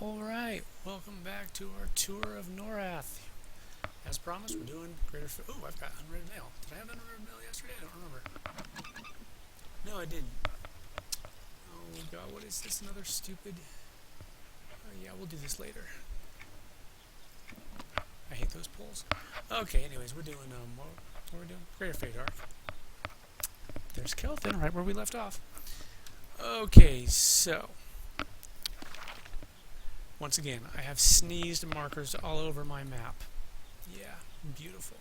Alright, welcome back to our tour of Norath. As promised, we're doing greater... Oh, I've got unread mail. Did I have unread mail yesterday? I don't remember. No, I didn't. Oh god, what is this? Another stupid... Oh yeah, we'll do this later. I hate those polls. Okay, anyways, we're doing, what are we doing? Greater Faydark. There's Kelvin, right where we left off. Okay, so... Once again, I have sneezed markers all over my map. Yeah, beautiful.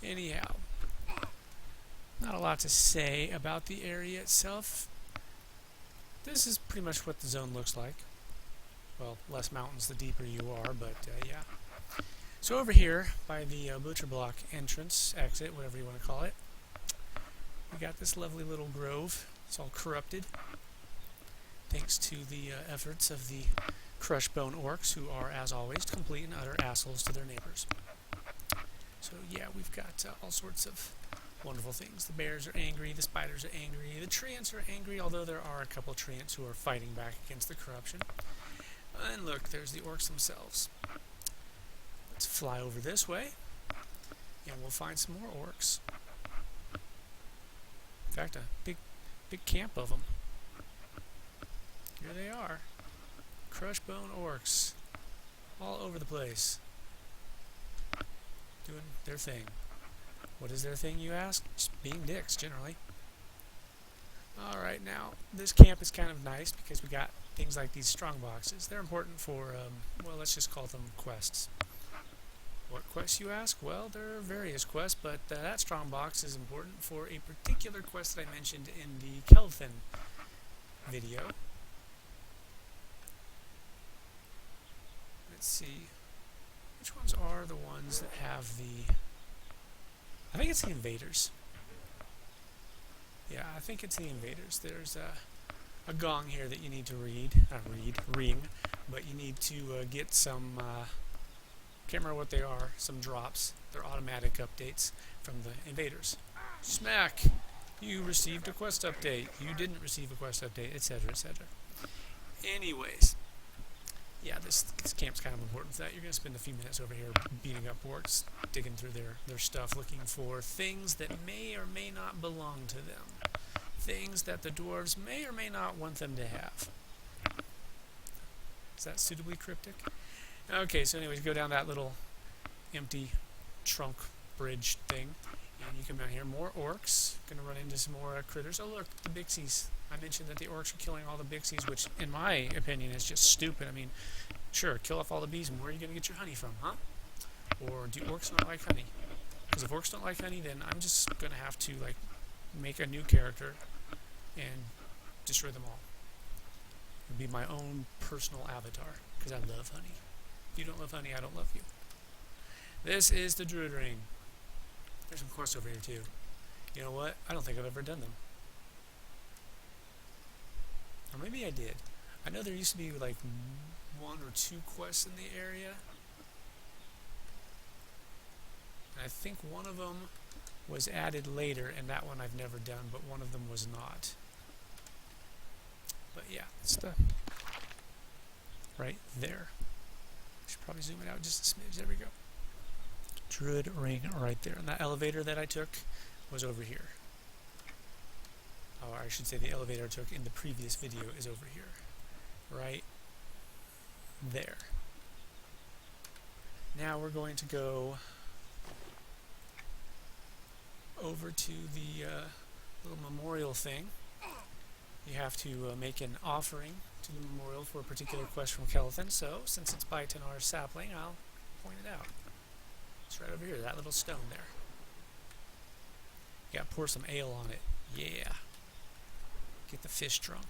Anyhow, not a lot to say about the area itself. This is pretty much what the zone looks like. Well, less mountains the deeper you are, but yeah. So over here, by the butcher block entrance, exit, whatever you want to call it, we got this lovely little grove. It's all corrupted, thanks to the efforts of the Crushbone orcs, who are, as always, complete and utter assholes to their neighbors. So yeah, we've got all sorts of wonderful things. The bears are angry, the spiders are angry, the treants are angry, although there are a couple treants who are fighting back against the corruption. And look, there's the orcs themselves. Let's fly over this way, and we'll find some more orcs. In fact, a big camp of them. Here they are. Crushbone orcs. All over the place. Doing their thing. What is their thing, you ask? Just being dicks, generally. Alright, now, this camp is kind of nice because we got things like these strong boxes. They're important for, well, let's just call them quests. What quests, you ask? Well, there are various quests, but that strong box is important for a particular quest that I mentioned in the Kelvin video. Let's see. Which ones are the ones that have the... I think it's the invaders. Yeah, I think it's the invaders. There's a gong here that you need to ring, but you need to get some... can't remember what they are, some drops. They're automatic updates from the invaders. Smack! You received a quest update. You didn't receive a quest update, etc., etc. Anyways, yeah, this camp's kind of important for that. You're going to spend a few minutes over here beating up orcs, digging through their stuff, looking for things that may or may not belong to them. Things that the dwarves may or may not want them to have. Is that suitably cryptic? Okay, so anyways, go down that little empty trunk bridge thing, and you come down here. More orcs. Gonna run into some more critters. Oh look, the bixies. I mentioned that the orcs are killing all the bixies, which, in my opinion, is just stupid. I mean, sure, kill off all the bees, and where are you gonna get your honey from, huh? Or do orcs not like honey? Because if orcs don't like honey, then I'm just gonna have to, like, make a new character and destroy them all. It'll be my own personal avatar, because I love honey. If you don't love honey, I don't love you. This is the Druid Ring. There's some quests over here too. You know what? I don't think I've ever done them. Or maybe I did. I know there used to be like 1 or 2 quests in the area. And I think one of them was added later, and that one I've never done, but one of them was not. But yeah, it's the... right there. Should probably zoom it out just a smidge. There we go. Druid Ring right there. And that elevator that I took was over here. Or I should say the elevator I took in the previous video is over here. Right there. Now we're going to go over to the little memorial thing. You have to make an offering to the memorial for a particular quest from Kelvin, so since it's by Tunare's sapling, I'll point it out. It's right over here, that little stone there. You gotta pour some ale on it. Yeah. Get the fish drunk.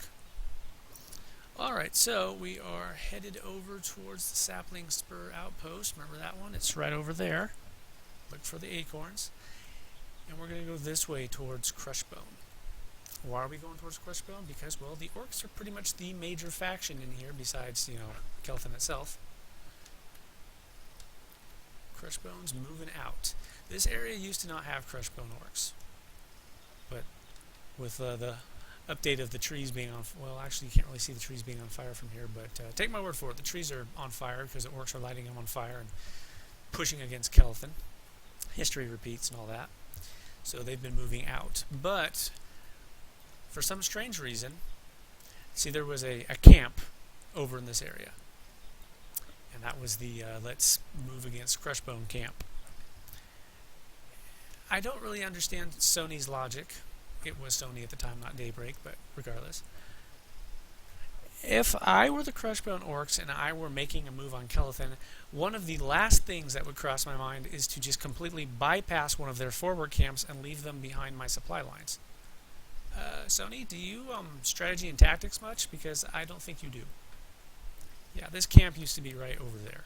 Alright, so we are headed over towards the sapling spur outpost. Remember that one? It's right over there. Look for the acorns. And we're gonna go this way towards Crushbone. Why are we going towards Crushbone? Because, well, the orcs are pretty much the major faction in here, besides, you know, Kelvin itself. Crushbone's moving out. This area used to not have Crushbone orcs. But with the update of the trees being on. Well, actually, you can't really see the trees being on fire from here, but take my word for it. The trees are on fire because the orcs are lighting them on fire and pushing against Kelthin. History repeats and all that. So they've been moving out. But for some strange reason, see, there was a camp over in this area. And that was the let's move against Crushbone camp. I don't really understand Sony's logic. It was Sony at the time, not Daybreak, but regardless. If I were the Crushbone orcs and I were making a move on Kelthin, one of the last things that would cross my mind is to just completely bypass one of their forward camps and leave them behind my supply lines. Sony, do you strategy and tactics much? Because I don't think you do. Yeah, this camp used to be right over there.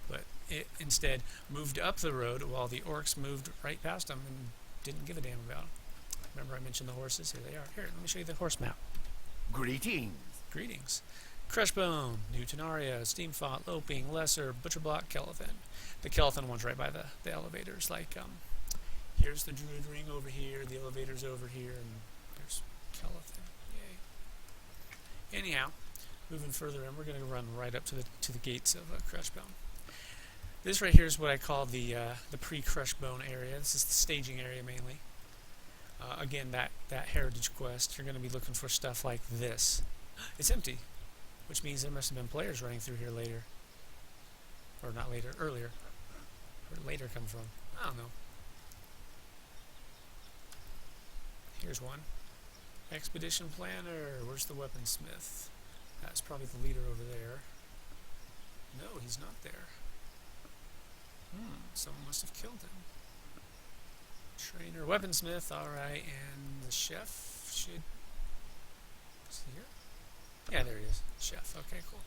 But it instead moved up the road while the orcs moved right past them and didn't give a damn about them. Remember I mentioned the horses? Here they are. Here, let me show you the horse map. Greetings. Greetings. Crushbone, New Tunare, Steamfont, Loping, Lesser, Butcherblock, Kelthin. The Kelthin one's right by the elevators. Like, here's the Druid Ring over here, the elevator's over here, and there's Kelthin. Yay. Anyhow, moving further in, we're going to run right up to the gates of Crushbone. This right here is what I call the pre-Crushbone area. This is the staging area mainly. Again, that heritage quest, you're going to be looking for stuff like this. It's empty, which means there must have been players running through here later. Or not later, earlier. Where did later come from? I don't know. Here's one. Expedition Planner. Where's the weaponsmith? That's probably the leader over there. No, he's not there. Someone must have killed him. Trainer, weaponsmith, alright, and the chef should... Is he here? Yeah, there he is. Chef, okay, cool.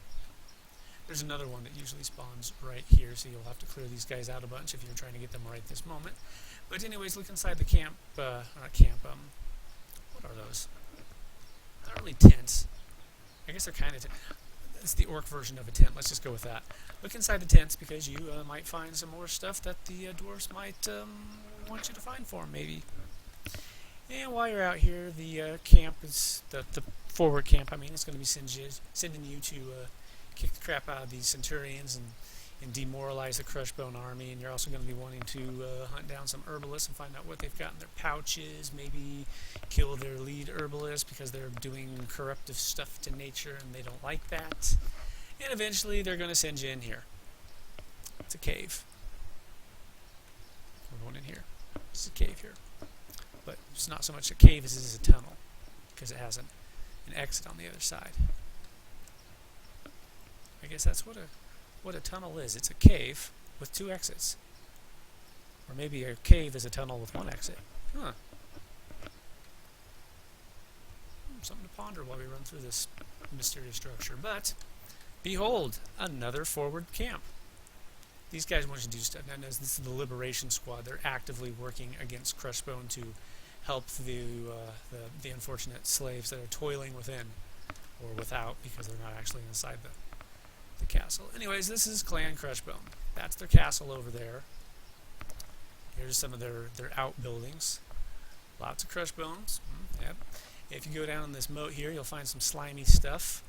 There's another one that usually spawns right here, so you'll have to clear these guys out a bunch if you're trying to get them right this moment. But anyways, look inside the camp, not camp, what are those? Not really tents. I guess they're kind of it's the orc version of a tent, let's just go with that. Look inside the tents because you might find some more stuff that the dwarves might want you to find for them, maybe. And while you're out here, the camp is, the forward camp, I mean, it's going to be sending you to kick the crap out of these centurions and demoralize the Crushbone army, and you're also going to be wanting to hunt down some herbalists and find out what they've got in their pouches, maybe kill their lead herbalist because they're doing corruptive stuff to nature and they don't like that. And eventually they're going to send you in here. It's a cave. We're going in here. It's a cave here. But it's not so much a cave as it is a tunnel, because it has an exit on the other side. I guess that's what a tunnel is. It's a cave with two exits. Or maybe a cave is a tunnel with one exit. Huh. Something to ponder while we run through this mysterious structure. But, behold, another forward camp. These guys want you to do stuff. Now, this is the Liberation Squad. They're actively working against Crushbone to help the unfortunate slaves that are toiling within, or without, because they're not actually inside the castle. Anyways, this is Clan Crushbone. That's their castle over there. Here's some of their outbuildings. Lots of Crushbones. Yep. If you go down in this moat here, you'll find some slimy stuff.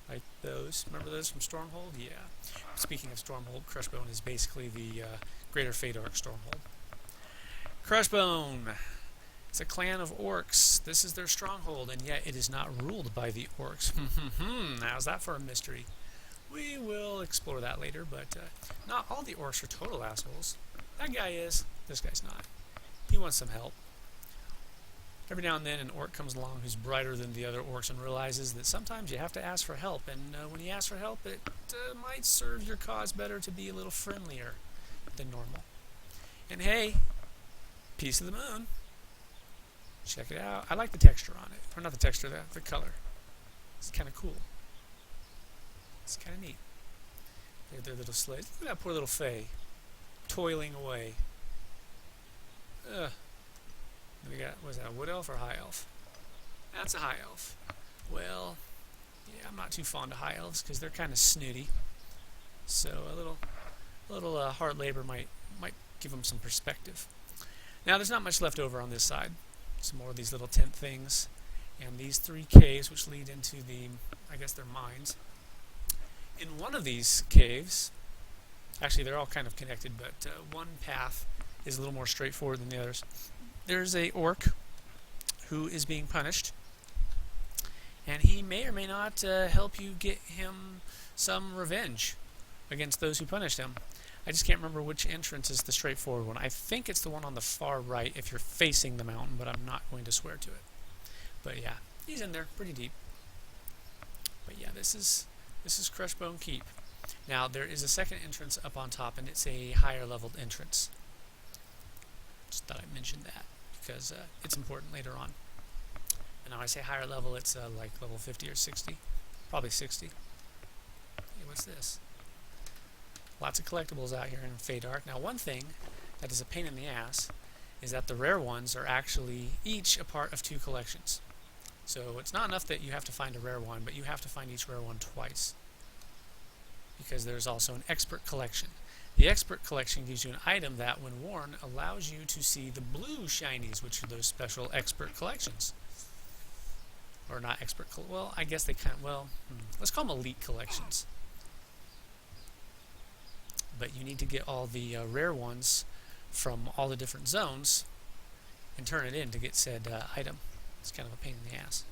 Like those. Remember those from Stormhold? Yeah. Speaking of Stormhold, Crushbone is basically the Greater Faydark Stormhold. Crushbone. It's a clan of orcs. This is their stronghold, and yet it is not ruled by the orcs. How's that for a mystery? We will explore that later, but not all the orcs are total assholes. That guy is. This guy's not. He wants some help. Every now and then an orc comes along who's brighter than the other orcs and realizes that sometimes you have to ask for help, and when you ask for help, it might serve your cause better to be a little friendlier than normal. And hey, piece of the moon. Check it out. I like the texture on it. Or not the texture, the color. It's kind of cool. It's kind of neat. They have their little slaves. Look at that poor little Fae. Toiling away. Ugh. We got, what is that, a wood elf or a high elf? That's a high elf. Well, yeah, I'm not too fond of high elves because they're kind of snooty. So a little hard labor might give them some perspective. Now, there's not much left over on this side. Some more of these little tent things. And these 3 caves, which lead into the, I guess they're mines. In one of these caves, actually they're all kind of connected, but one path is a little more straightforward than the others. There's a orc who is being punished, and he may or may not help you get him some revenge against those who punished him. I just can't remember which entrance is the straightforward one. I think it's the one on the far right if you're facing the mountain, but I'm not going to swear to it. But yeah, he's in there pretty deep. But yeah, this is Crushbone Keep. Now there is a second entrance up on top, and it's a higher leveled entrance. Just thought I'd mention that because it's important later on. And when I say higher level, it's like level 50 or 60, probably 60. Hey, what's this? Lots of collectibles out here in Faydark. Now one thing that is a pain in the ass is that the rare ones are actually each a part of 2 collections. So it's not enough that you have to find a rare one, but you have to find each rare one twice. Because there's also an expert collection. The expert collection gives you an item that, when worn, allows you to see the blue shinies, which are those special expert collections. Or not expert, well, I guess they kind of, well, let's call them elite collections. But you need to get all the rare ones from all the different zones and turn it in to get said item. It's kind of a pain in the ass.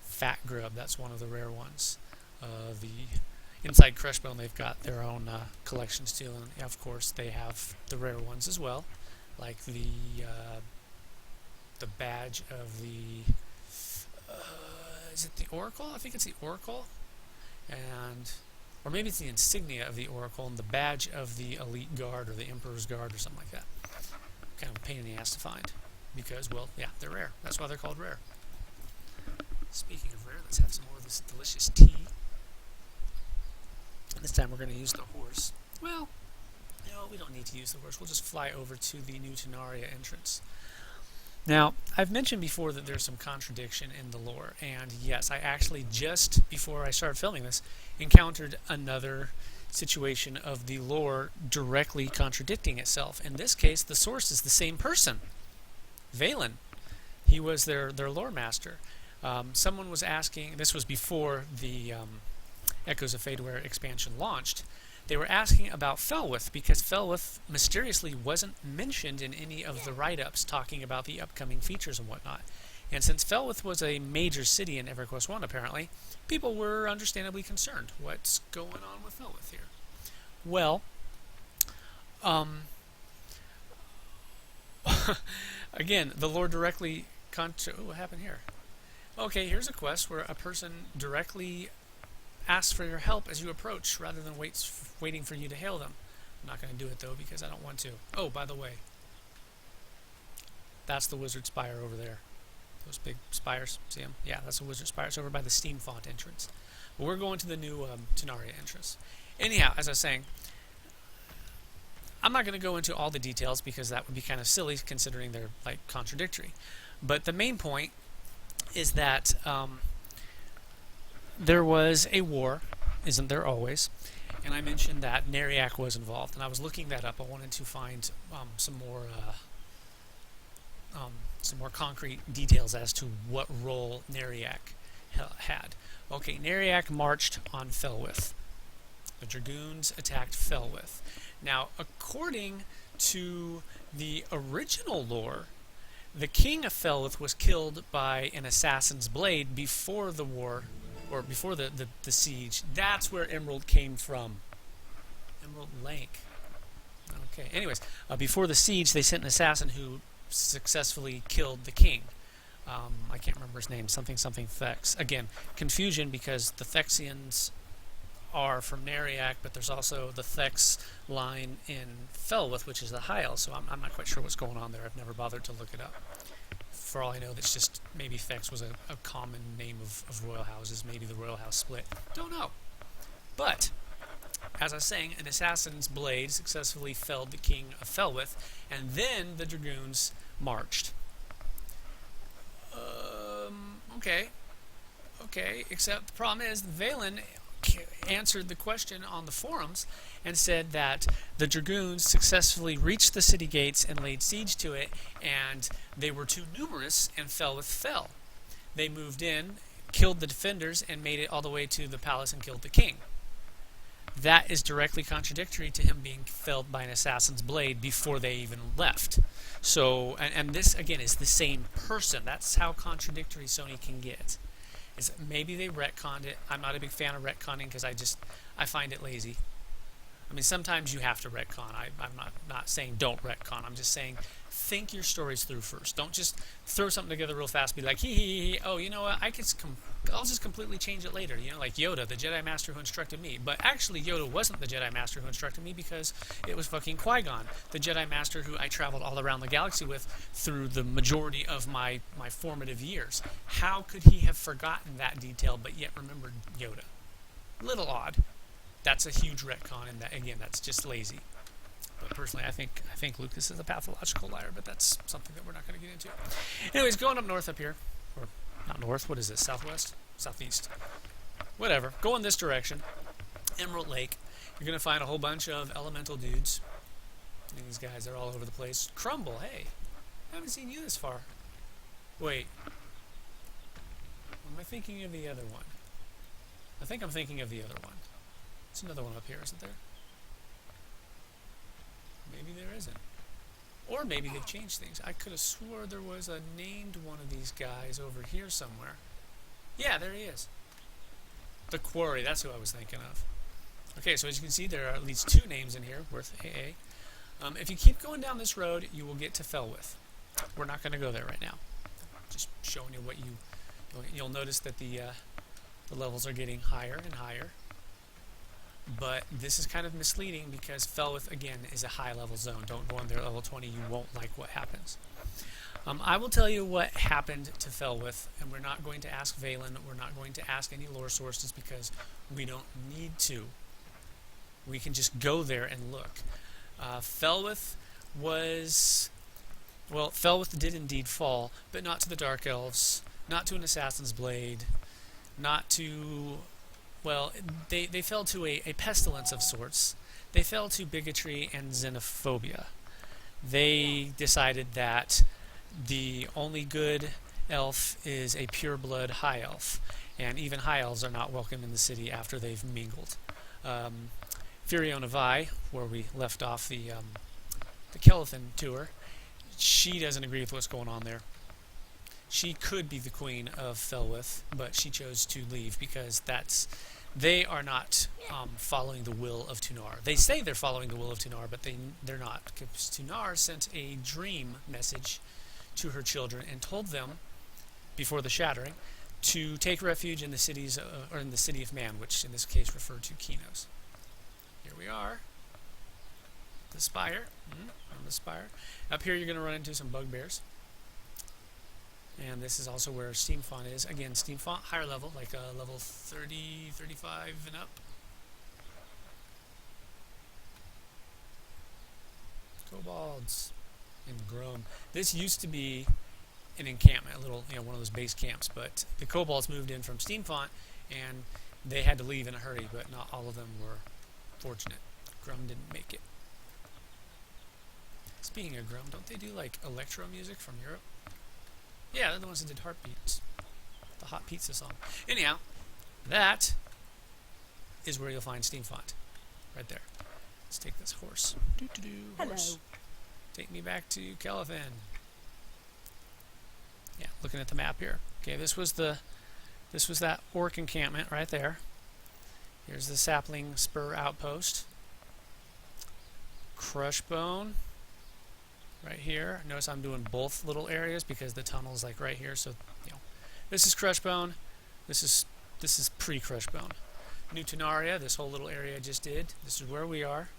Fat Grub, that's one of the rare ones. Inside Crushbone, they've got their own collections too, and of course they have the rare ones as well, like the badge of the is it the Oracle? I think it's the Oracle, or maybe it's the insignia of the Oracle and the badge of the Elite Guard or the Emperor's Guard or something like that. Kind of a pain in the ass to find because, well, yeah, they're rare. That's why they're called rare. Speaking of rare, let's have some more of this delicious tea. This time we're going to use the horse. Well, no, we don't need to use the horse. We'll just fly over to the new Tunare entrance. Now, I've mentioned before that there's some contradiction in the lore, and yes, I actually just before I started filming this encountered another situation of the lore directly contradicting itself. In this case, the source is the same person, Valen. He was their lore master. Someone was asking, this was before the Echoes of Faydark expansion launched, they were asking about Felwith because Felwith mysteriously wasn't mentioned in any of the write-ups talking about the upcoming features and whatnot. And since Felwith was a major city in EverQuest 1 apparently, people were understandably concerned. What's going on with Felwith here? Well, again, the lore directly what happened here? Okay, here's a quest where a person directly asks for your help as you approach rather than waiting for you to hail them. I'm not going to do it though because I don't want to. Oh, by the way, that's the wizard spire over there. Those big spires, see them? Yeah, that's the wizard spire. It's over by the Steam Font entrance. But we're going to the new Tunare entrance. Anyhow, as I was saying, I'm not going to go into all the details because that would be kind of silly considering they're like contradictory. But the main point is that there was a war, isn't there always? And I mentioned that Neriak was involved, and I was looking that up. I wanted to find some more concrete details as to what role Neriak had. Okay, Neriak marched on Felwith. The Dragoons attacked Felwith. Now, according to the original lore, the king of Felwith was killed by an assassin's blade before the war, or before the siege. That's where Emerald came from. Emerald Lake. Okay, anyways, before the siege, they sent an assassin who successfully killed the king. I can't remember his name, something Thex. Again, confusion because the Thexians are from Neriak, but there's also the Thex line in Felwith, which is the Hyle, so I'm not quite sure what's going on there. I've never bothered to look it up. For all I know, that's just maybe Thex was a common name of royal houses. Maybe the royal house split. Don't know. But, as I was saying, an assassin's blade successfully felled the king of Felwith, and then the Dragoons marched. Okay, except the problem is Valen answered the question on the forums and said that the dragoons successfully reached the city gates and laid siege to it, and they were too numerous and Felwith fell. They moved in, killed the defenders, and made it all the way to the palace and killed the king. That is directly contradictory to him being felled by an assassin's blade before they even left. So, and this again is the same person. That's how contradictory Sony can get. Is maybe they retconned it. I'm not a big fan of retconning because I find it lazy. I mean, sometimes you have to retcon. I'm not saying don't retcon. I'm just saying think your stories through first. Don't just throw something together real fast. Be like, hee. Oh, you know what? I'll just completely change it later. You know, like Yoda, the Jedi Master who instructed me. But actually, Yoda wasn't the Jedi Master who instructed me because it was fucking Qui-Gon, the Jedi Master who I traveled all around the galaxy with through the majority of my formative years. How could he have forgotten that detail but yet remembered Yoda? Little odd. That's a huge retcon, and that again, that's just lazy. But personally, I think Lucas is a pathological liar, but that's something that we're not going to get into. Anyways, going up north up here, or not north, what is this, southwest? Southeast. Whatever. Go in this direction, Emerald Lake. You're going to find a whole bunch of elemental dudes. And these guys are all over the place. Crumble, hey, I haven't seen you this far. Wait. Am I thinking of the other one? I think I'm thinking of the other one. There's another one up here, isn't there? Maybe there isn't. Or maybe they've changed things. I could have swore there was a named one of these guys over here somewhere. Yeah, there he is. The Quarry, that's who I was thinking of. Okay, so as you can see, there are at least 2 names in here worth AA. If you keep going down this road, you will get to Felwith. We're not going to go there right now. Just showing you what you'll notice that the levels are getting higher and higher. But this is kind of misleading because Felwith, again, is a high-level zone. Don't go in there at level 20. You won't like what happens. I will tell you what happened to Felwith, and we're not going to ask Valen. We're not going to ask any lore sources because we don't need to. We can just go there and look. Felwith did indeed fall, but not to the Dark Elves, not to an Assassin's Blade, not to... Well, they fell to a pestilence of sorts. They fell to bigotry and xenophobia. They decided that the only good elf is a pure-blood high elf, and even high elves are not welcome in the city after they've mingled. Firiona Vi, where we left off the Kellethan tour, she doesn't agree with what's going on there. She could be the queen of Felwith, but she chose to leave because they are not following the will of Tunare. They say they're following the will of Tunare, but they're not. Because Tunare sent a dream message to her children and told them, before the Shattering, to take refuge in the cities or in the city of man, which in this case referred to Kinos. Here we are. The spire. On the spire. Up here you're going to run into some bugbears. And this is also where Steam Font is. Again, Steam Font, higher level, like level 30, 35 and up. Kobolds and Grom. This used to be an encampment, a little, one of those base camps, but the Kobolds moved in from Steam Font, and they had to leave in a hurry, but not all of them were fortunate. Grom didn't make it. Speaking of Grom, don't they do, like, electro music from Europe? Yeah, they're the ones that did Heartbeats. The Hot Pizza song. Anyhow, that is where you'll find Steam Font. Right there. Let's take this horse. Horse. Take me back to Kellethan. Yeah, looking at the map here. Okay, this was that orc encampment right there. Here's the sapling spur outpost. Crushbone. Right here. Notice I'm doing both little areas because the tunnel's like right here. So, this is Crushbone. This is pre-Crushbone. New Tunare, this whole little area I just did. This is where we are.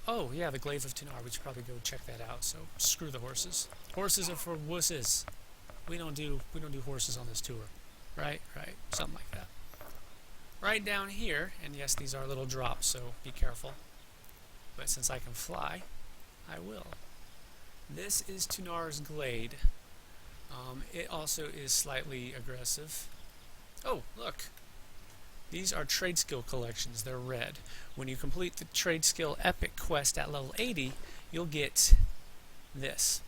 Oh yeah, the Glaive of Tunare. We should probably go check that out. So screw the horses. Horses are for wusses. We don't do horses on this tour. Right, something like that. Right down here, and yes, these are little drops, so be careful. But since I can fly, I will. This is Tunare's Glade. It also is slightly aggressive. Oh, look. These are trade skill collections. They're red. When you complete the trade skill epic quest at level 80, you'll get this.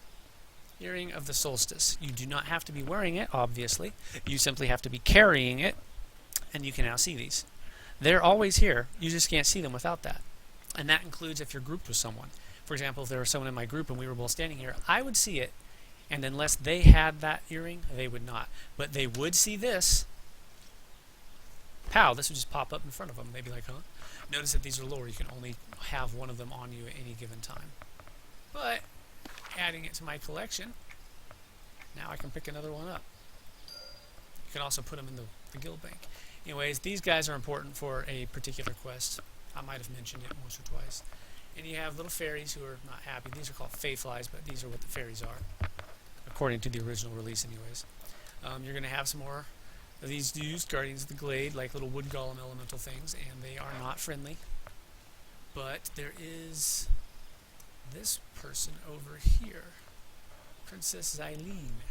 Earring of the Solstice. You do not have to be wearing it, obviously. You simply have to be carrying it, and you can now see these. They're always here. You just can't see them without that. And that includes if you're grouped with someone. For example, if there was someone in my group and we were both standing here, I would see it, and unless they had that earring, they would not. But they would see this. Pow, this would just pop up in front of them. They'd be like, huh? Notice that these are lower. You can only have one of them on you at any given time. But adding it to my collection, now I can pick another one up. You can also put them in the guild bank. Anyways, these guys are important for a particular quest. I might have mentioned it once or twice. And you have little fairies who are not happy. These are called Fayflies, but these are what the fairies are, according to the original release anyways. You're going to have some more of these dudes, Guardians of the Glade, like little wood golem elemental things, and they are not friendly. But there is this person over here, Princess Xylene.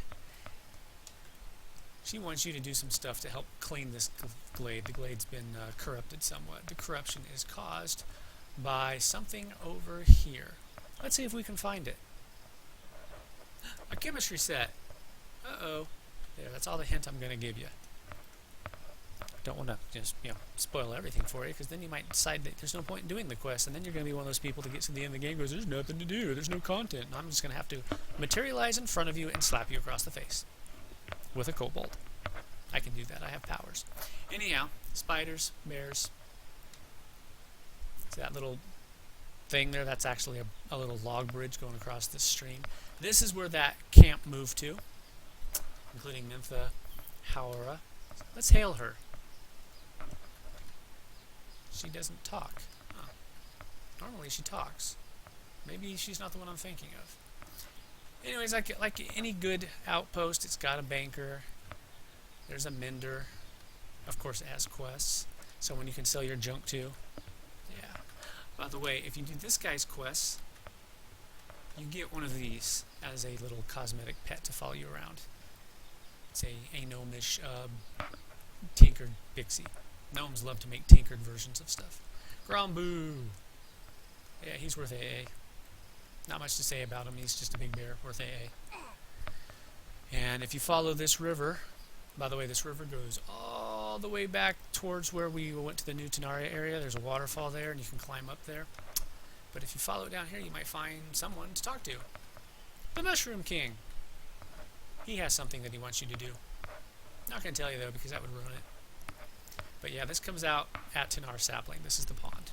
She wants you to do some stuff to help clean this glade. The glade's been corrupted somewhat. The corruption is caused by something over here. Let's see if we can find it. A chemistry set. Uh-oh. There, that's all the hint I'm going to give you. Don't want to just, spoil everything for you, because then you might decide that there's no point in doing the quest, and then you're going to be one of those people that gets to the end of the game and goes, there's nothing to do, there's no content, and I'm just going to have to materialize in front of you and slap you across the face with a kobold. I can do that, I have powers. Anyhow, spiders, bears. See that little thing there? That's actually a little log bridge going across this stream. This is where that camp moved to, including Nympha Haora. Let's hail her. She doesn't talk. Huh. Normally she talks. Maybe she's not the one I'm thinking of. Anyways, like any good outpost, it's got a banker. There's a mender. Of course, it has quests. Someone you can sell your junk to. Yeah. By the way, if you do this guy's quests, you get one of these as a little cosmetic pet to follow you around. It's a gnomish tinkered pixie. Gnomes love to make tinkered versions of stuff. Grombu! Yeah, he's worth AA. Not much to say about him, he's just a big bear, worth AA. And if you follow this river, by the way, this river goes all the way back towards where we went to the new Tunare area. There's a waterfall there, and you can climb up there. But if you follow it down here, you might find someone to talk to. The Mushroom King! He has something that he wants you to do. Not going to tell you, though, because that would ruin it. But yeah, this comes out at Tunare Sapling. This is the pond.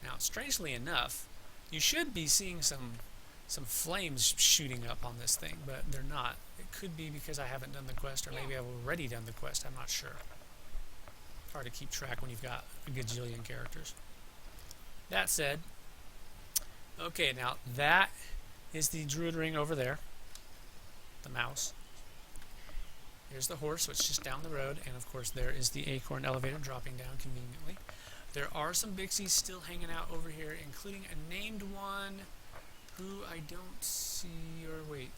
Now, strangely enough, you should be seeing some flames shooting up on this thing, but they're not. It could be because I haven't done the quest, or maybe I've already done the quest. I'm not sure. Hard to keep track when you've got a gajillion characters. That said, okay, now that is the druid ring over there. The mouse. Here's the horse, which is just down the road, and of course there is the acorn elevator dropping down conveniently. There are some Bixies still hanging out over here, including a named one who I don't see, or wait.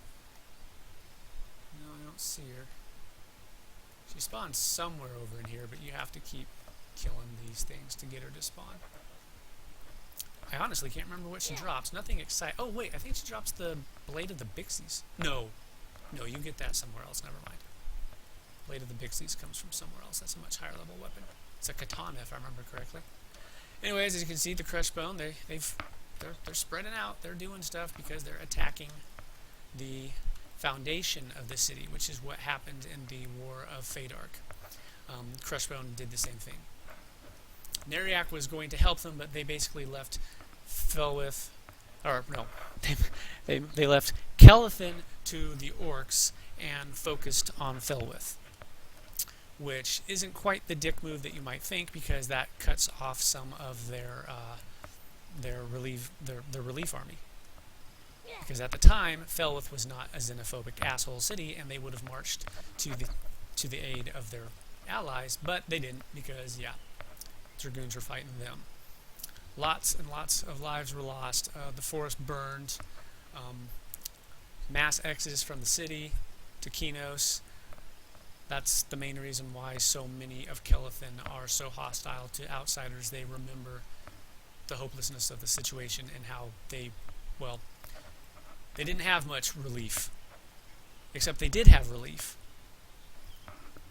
No, I don't see her. She spawns somewhere over in here, but you have to keep killing these things to get her to spawn. I honestly can't remember what she drops. Nothing exciting. Oh, wait, I think she drops the Blade of the Bixies. No, you get that somewhere else, never mind. Blade of the Bixies comes from somewhere else. That's a much higher level weapon. It's a katana, if I remember correctly. Anyways, as you can see, the Crushbone, they're spreading out. They're doing stuff because they're attacking the foundation of the city, which is what happened in the War of Faydark. Crushbone did the same thing. Neriak was going to help them, but they basically left Felwith, or no, they left Kelethin to the orcs and focused on Felwith, which isn't quite the dick move that you might think, because that cuts off some of their relief army. Because at the time, Felwith was not a xenophobic asshole city, and they would have marched to the aid of their allies, but they didn't, because Dragoons were fighting them. Lots and lots of lives were lost. The forest burned. Mass exodus from the city to Kinos. That's the main reason why so many of Kellethin are so hostile to outsiders. They remember the hopelessness of the situation and how they, well, they didn't have much relief. Except they did have relief.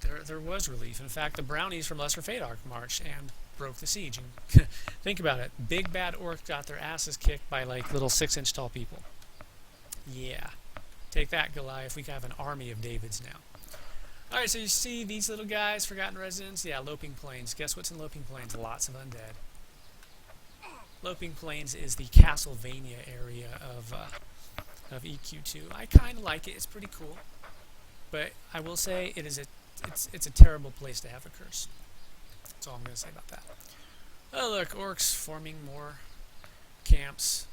There was relief. In fact, the brownies from Lesser Faydark marched and broke the siege. And think about it. Big bad orcs got their asses kicked by like little 6-inch tall people. Yeah. Take that, Goliath. We can have an army of Davids now. Alright, so you see these little guys, Forgotten Residents? Yeah, Loping Plains. Guess what's in Loping Plains? Lots of undead. Loping Plains is the Castlevania area of EQ2. I kind of like it. It's pretty cool. But I will say it's a terrible place to have a curse. That's all I'm going to say about that. Oh, look, orcs forming more camps,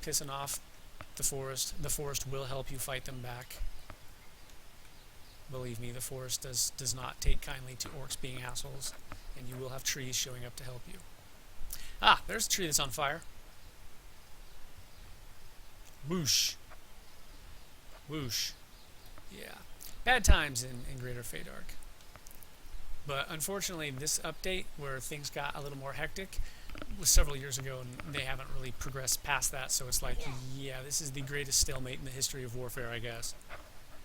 pissing off the forest. The forest will help you fight them back. Believe me, the forest does not take kindly to orcs being assholes, and you will have trees showing up to help you. Ah, there's a tree that's on fire. Whoosh. Whoosh. Yeah. Bad times in Greater Faydark. But unfortunately, this update, where things got a little more hectic, was several years ago, and they haven't really progressed past that, so it's like, yeah, this is the greatest stalemate in the history of warfare, I guess.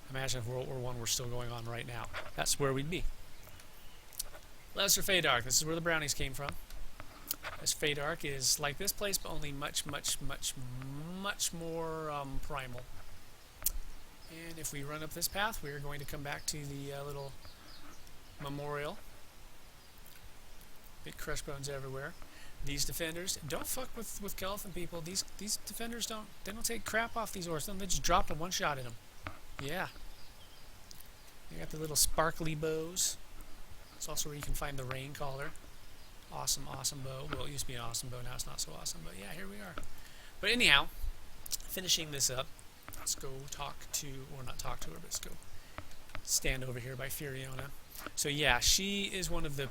Imagine if World War I were still going on right now. That's where we'd be. Lesser Faydark. This is where the brownies came from. This Faydark is like this place, but only much, much, much, much more primal. And if we run up this path, we are going to come back to the little memorial. Big Crushbones everywhere. These defenders, don't fuck with Kellethin people. These defenders don't take crap off these orcs. They just drop them one shot at them. Yeah. They got the little sparkly bows. It's also where you can find the rain collar. Awesome, awesome bow. Well, it used to be an awesome bow, now it's not so awesome, but yeah, here we are. But anyhow, finishing this up, let's go talk to, or not talk to her, but let's go stand over here by Furiona. So yeah, she is one of the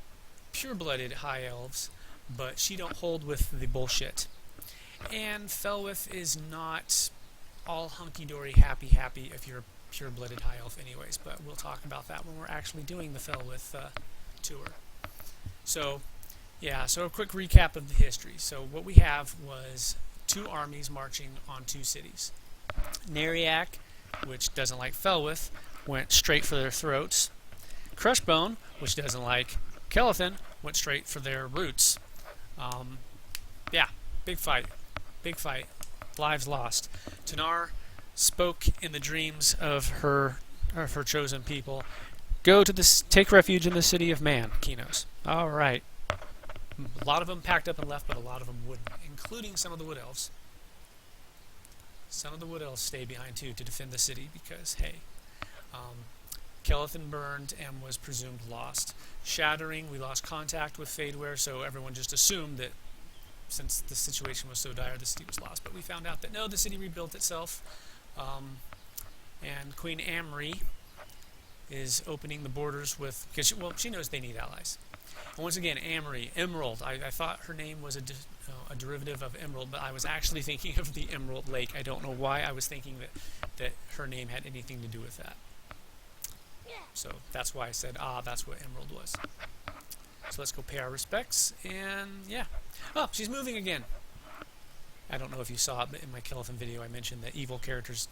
pure-blooded high elves, but she don't hold with the bullshit. And Felwith is not all hunky-dory, happy if you're a pure-blooded high elf anyways, but we'll talk about that when we're actually doing the Felwith tour. So, yeah, so a quick recap of the history. So what we have was 2 armies marching on 2 cities. Neriak, which doesn't like Felwith, went straight for their throats. Crushbone, which doesn't like Kellethin, went straight for their roots. Yeah, big fight. Big fight. Lives lost. Tunare spoke in the dreams of her chosen people. Go to this, take refuge in the city of Man, Kinos. All right. A lot of them packed up and left, but a lot of them wouldn't, including some of the Wood Elves. Some of the Wood Elves stayed behind too to defend the city because, hey, Kellethin burned and was presumed lost. Shattering, we lost contact with Fadeware, so everyone just assumed that since the situation was so dire, the city was lost. But we found out that no, the city rebuilt itself. And Queen Amri is opening the borders with, because she knows they need allies. And once again, Amri, Emerald. I thought her name was a derivative of Emerald, but I was actually thinking of the Emerald Lake. I don't know why I was thinking that her name had anything to do with that. So that's why I said, that's what Emerald was. So let's go pay our respects, and yeah. Oh, she's moving again. I don't know if you saw it, but in my Kellethin video I mentioned that evil characters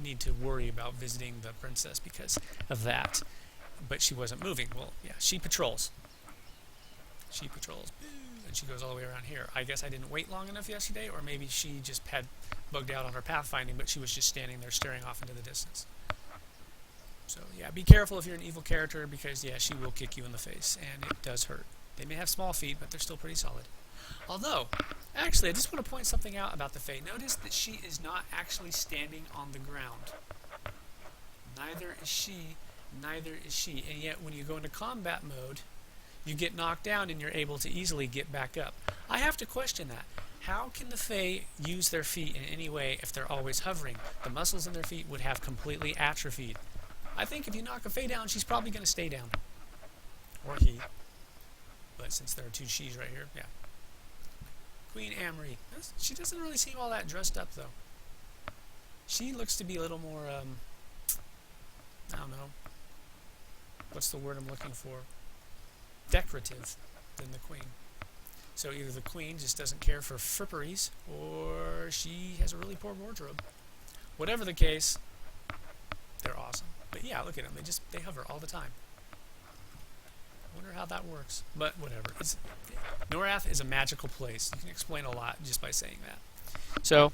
need to worry about visiting the princess because of that. But she wasn't moving. Well, yeah, she patrols. She patrols. And she goes all the way around here. I guess I didn't wait long enough yesterday, or maybe she just had bugged out on her pathfinding, but she was just standing there staring off into the distance. So yeah, be careful if you're an evil character because yeah, she will kick you in the face, and it does hurt. They may have small feet, but they're still pretty solid. Although, actually, I just want to point something out about the Fae. Notice that she is not actually standing on the ground. Neither is she, and yet when you go into combat mode, you get knocked down and you're able to easily get back up. I have to question that. How can the Fae use their feet in any way if they're always hovering? The muscles in their feet would have completely atrophied. I think if you knock a Fae down, she's probably going to stay down. Or he. But since there are 2 she's right here, yeah. Queen Amri. She doesn't really seem all that dressed up, though. She looks to be a little more, I don't know, what's the word I'm looking for? Decorative than the queen. So either the queen just doesn't care for fripperies, or she has a really poor wardrobe. Whatever the case, they're awesome. But yeah, look at them. They hover all the time. I wonder how that works. But whatever. Norath is a magical place. You can explain a lot just by saying that. So,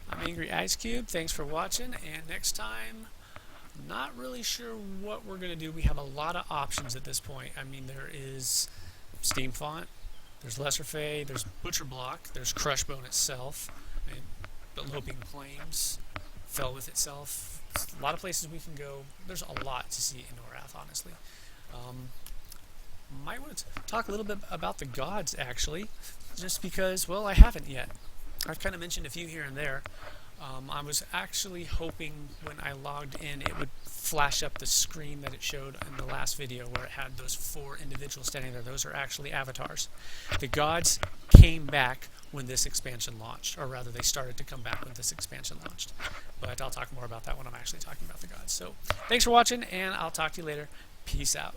I'm Angry Ice Cube. Thanks for watching. And next time, not really sure what we're going to do. We have a lot of options at this point. I mean, there is Steam Font. There's Lesser Fey. There's Butcher Block. There's Crushbone itself. And the Loping Flames. Fell with itself. A lot of places we can go. There's a lot to see in Norath, honestly. Might want to talk a little bit about the gods, actually, just because, well, I haven't yet. I've kind of mentioned a few here and there. I was actually hoping when I logged in it would flash up the screen that it showed in the last video where it had those 4 individuals standing there. Those are actually avatars. The gods came back when this expansion launched, or rather they started to come back when this expansion launched. But I'll talk more about that when I'm actually talking about the gods. So thanks for watching, and I'll talk to you later. Peace out.